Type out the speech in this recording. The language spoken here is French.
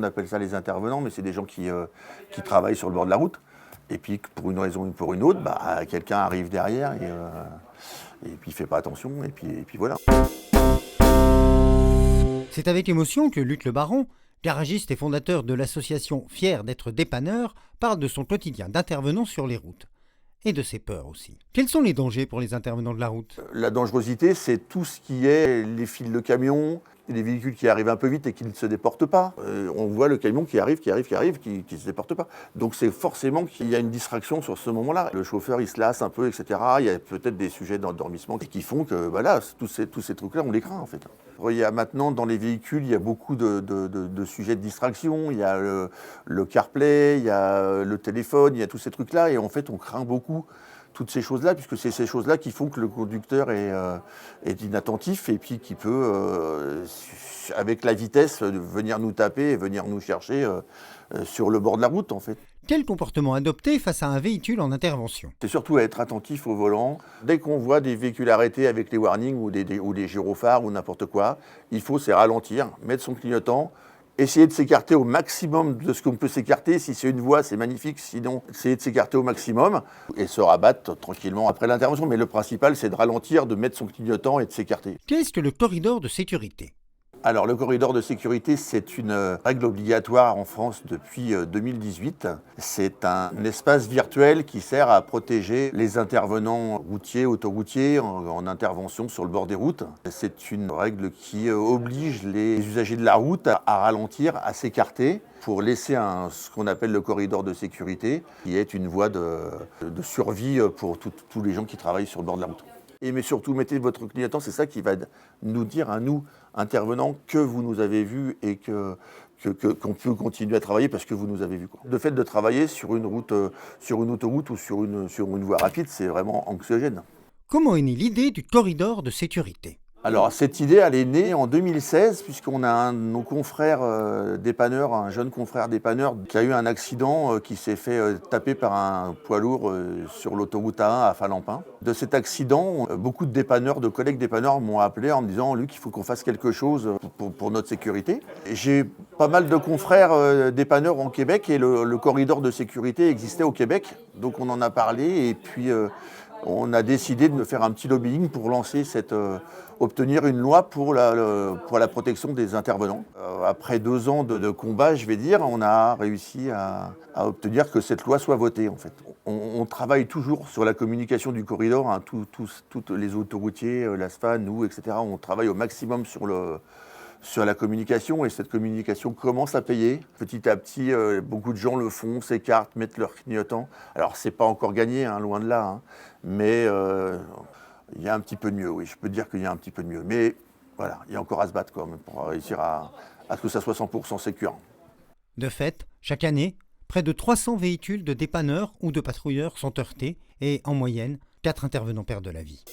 appelle ça les intervenants, mais c'est des gens qui travaillent sur le bord de la route. Et puis, pour une raison ou pour une autre, quelqu'un arrive derrière et puis il ne fait pas attention, et puis voilà. C'est avec émotion que Luc Le Baron, garagiste et fondateur de l'association Fier d'être dépanneur, parle de son quotidien d'intervenant sur les routes. Et de ses peurs aussi. Quels sont les dangers pour les intervenants de la route ? La dangerosité, c'est tout ce qui est les fils de camion, les véhicules qui arrivent un peu vite et qui ne se déportent pas. On voit le camion qui arrive, qui ne se déporte pas. Donc c'est forcément qu'il y a une distraction sur ce moment-là. Le chauffeur, il se lasse un peu, etc. Il y a peut-être des sujets d'endormissement qui font que tous ces trucs-là, on les craint en fait. Il y a maintenant dans les véhicules, il y a beaucoup de sujets de distraction. Il y a le CarPlay, il y a le téléphone, il y a tous ces trucs-là. Et en fait, on craint beaucoup toutes ces choses-là, puisque c'est ces choses-là qui font que le conducteur est inattentif et puis qui peut, avec la vitesse, venir nous taper et venir nous chercher sur le bord de la route, en fait. Quel comportement adopter face à un véhicule en intervention ? C'est surtout être attentif au volant. Dès qu'on voit des véhicules arrêtés avec les warnings ou des gyrophares ou n'importe quoi, il faut ralentir, mettre son clignotant, essayer de s'écarter au maximum de ce qu'on peut s'écarter. Si c'est une voie, c'est magnifique. Sinon, essayer de s'écarter au maximum et se rabattre tranquillement après l'intervention. Mais le principal, c'est de ralentir, de mettre son clignotant et de s'écarter. Qu'est-ce que le corridor de sécurité ? Alors, le corridor de sécurité, c'est une règle obligatoire en France depuis 2018. C'est un espace virtuel qui sert à protéger les intervenants routiers, autoroutiers en intervention sur le bord des routes. C'est une règle qui oblige les usagers de la route à ralentir, à s'écarter pour laisser ce qu'on appelle le corridor de sécurité, qui est une voie de survie pour tous les gens qui travaillent sur le bord de la route. Mais surtout, mettez votre clignotant, c'est ça qui va nous dire à nous, intervenants, que vous nous avez vus et qu'on peut continuer à travailler parce que vous nous avez vus. Le fait de travailler sur une route, sur une autoroute ou sur une voie rapide, c'est vraiment anxiogène. Comment est née l'idée du corridor de sécurité ? Alors, cette idée, elle est née en 2016, puisqu'on a un de nos confrères dépanneurs, un jeune confrère dépanneur, qui a eu un accident, qui s'est fait taper par un poids lourd sur l'autoroute A1 à Falampin. De cet accident, beaucoup de dépanneurs, de collègues dépanneurs m'ont appelé en me disant « Luc, il faut qu'on fasse quelque chose pour notre sécurité ». J'ai pas mal de confrères dépanneurs en Québec et le corridor de sécurité existait au Québec. Donc on en a parlé et puis on a décidé de faire un petit lobbying pour lancer obtenir une loi pour la protection des intervenants. Après 2 ans de combat, je vais dire, on a réussi à obtenir que cette loi soit votée, en fait. On travaille toujours sur la communication du corridor, hein, tous les autoroutiers, l'ASFA, nous, etc. On travaille au maximum sur la communication et cette communication commence à payer. Petit à petit, beaucoup de gens le font, s'écartent, mettent leur clignotant. Alors, c'est pas encore gagné, hein, loin de là, hein, mais il y a un petit peu de mieux, oui, je peux dire qu'il y a un petit peu de mieux. Mais voilà, il y a encore à se battre quand même pour réussir à ce que ça soit 100% sécure. De fait, chaque année, près de 300 véhicules de dépanneurs ou de patrouilleurs sont heurtés et, en moyenne, 4 intervenants perdent la vie.